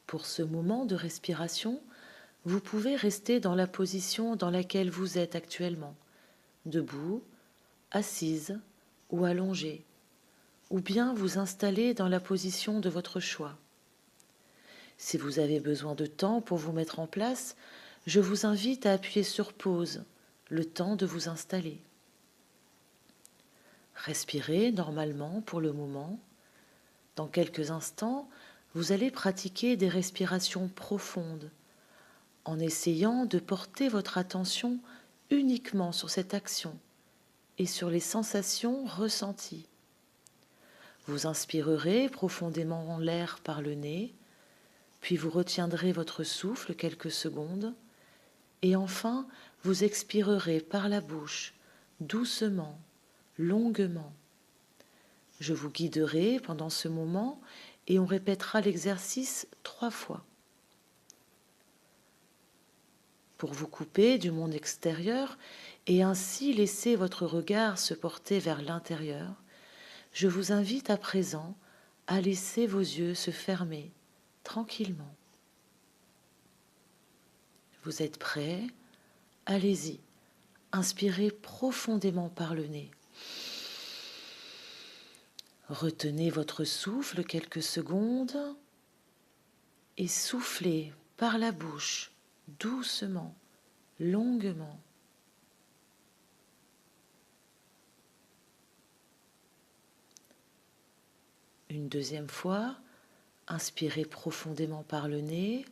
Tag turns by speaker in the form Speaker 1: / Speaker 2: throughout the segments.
Speaker 1: Pour ce moment de respiration, vous pouvez rester dans la position dans laquelle vous êtes actuellement, debout, assise ou allongée, ou bien vous installer dans la position de votre choix. Si vous avez besoin de temps pour vous mettre en place, je vous invite à appuyer sur pause, le temps de vous installer. Respirez normalement pour le moment. Dans quelques instants, vous allez pratiquer des respirations profondes, en essayant de porter votre attention uniquement sur cette action et sur les sensations ressenties. Vous inspirerez profondément l'air par le nez, puis vous retiendrez votre souffle quelques secondes, et enfin vous expirerez par la bouche, doucement, longuement. Je vous guiderai pendant ce moment et on répétera l'exercice 3 fois. Pour vous couper du monde extérieur et ainsi laisser votre regard se porter vers l'intérieur, je vous invite à présent à laisser vos yeux se fermer tranquillement. Vous êtes prêts? Allez-y, inspirez profondément par le nez. Retenez votre souffle quelques secondes et soufflez par la bouche, doucement, longuement. Une deuxième fois, inspirez profondément par le nez.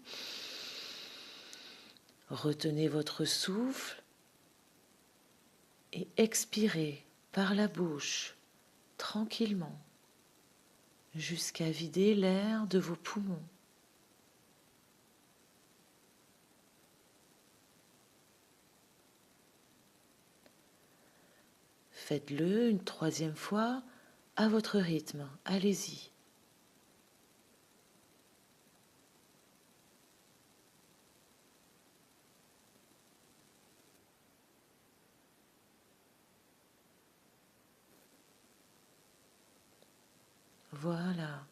Speaker 1: Retenez votre souffle et expirez par la bouche, tranquillement, jusqu'à vider l'air de vos poumons. Faites-le une troisième fois à votre rythme. Allez-y. Voilà.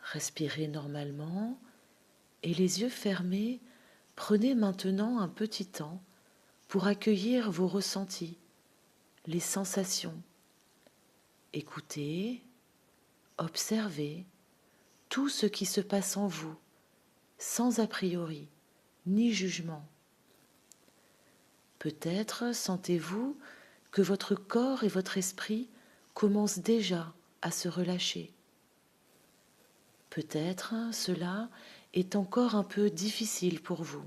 Speaker 1: Respirez normalement et les yeux fermés, prenez maintenant un petit temps pour accueillir vos ressentis, les sensations. Écoutez, observez tout ce qui se passe en vous, sans a priori, ni jugement. Peut-être sentez-vous que votre corps et votre esprit commencent déjà à se relâcher. Peut-être cela est encore un peu difficile pour vous.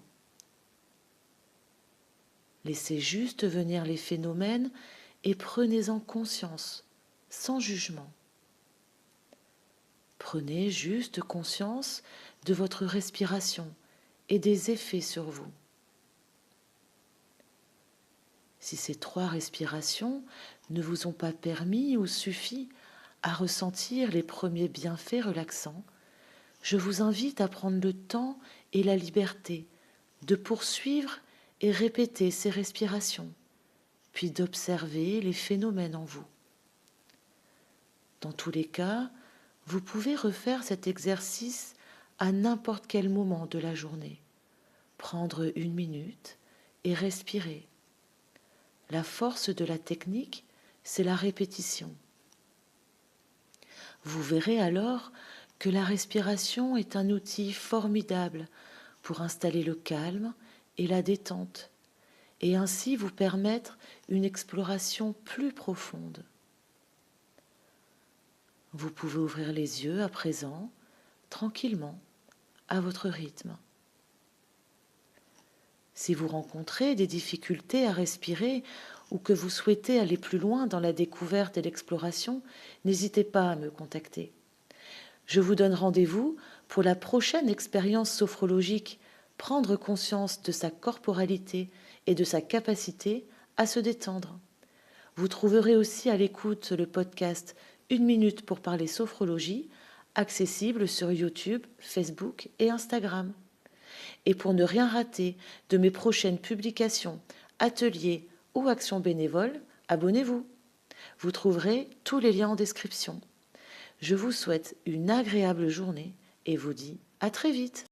Speaker 1: Laissez juste venir les phénomènes et prenez-en conscience, sans jugement. Prenez juste conscience de votre respiration et des effets sur vous. Si ces 3 respirations ne vous ont pas permis ou suffi à ressentir les premiers bienfaits relaxants, je vous invite à prendre le temps et la liberté de poursuivre et répéter ces respirations, puis d'observer les phénomènes en vous. Dans tous les cas, vous pouvez refaire cet exercice à n'importe quel moment de la journée. Prendre 1 minute et respirer. La force de la technique, c'est la répétition. Vous verrez alors que la respiration est un outil formidable pour installer le calme et la détente, et ainsi vous permettre une exploration plus profonde. Vous pouvez ouvrir les yeux à présent, tranquillement, à votre rythme. Si vous rencontrez des difficultés à respirer ou que vous souhaitez aller plus loin dans la découverte et l'exploration, n'hésitez pas à me contacter. Je vous donne rendez-vous pour la prochaine expérience sophrologique, prendre conscience de sa corporalité et de sa capacité à se détendre. Vous trouverez aussi à l'écoute le podcast 1 minute pour parler sophrologie, accessible sur YouTube, Facebook et Instagram. Et pour ne rien rater de mes prochaines publications, ateliers ou actions bénévoles, abonnez-vous. Vous trouverez tous les liens en description. Je vous souhaite une agréable journée et vous dis À très vite.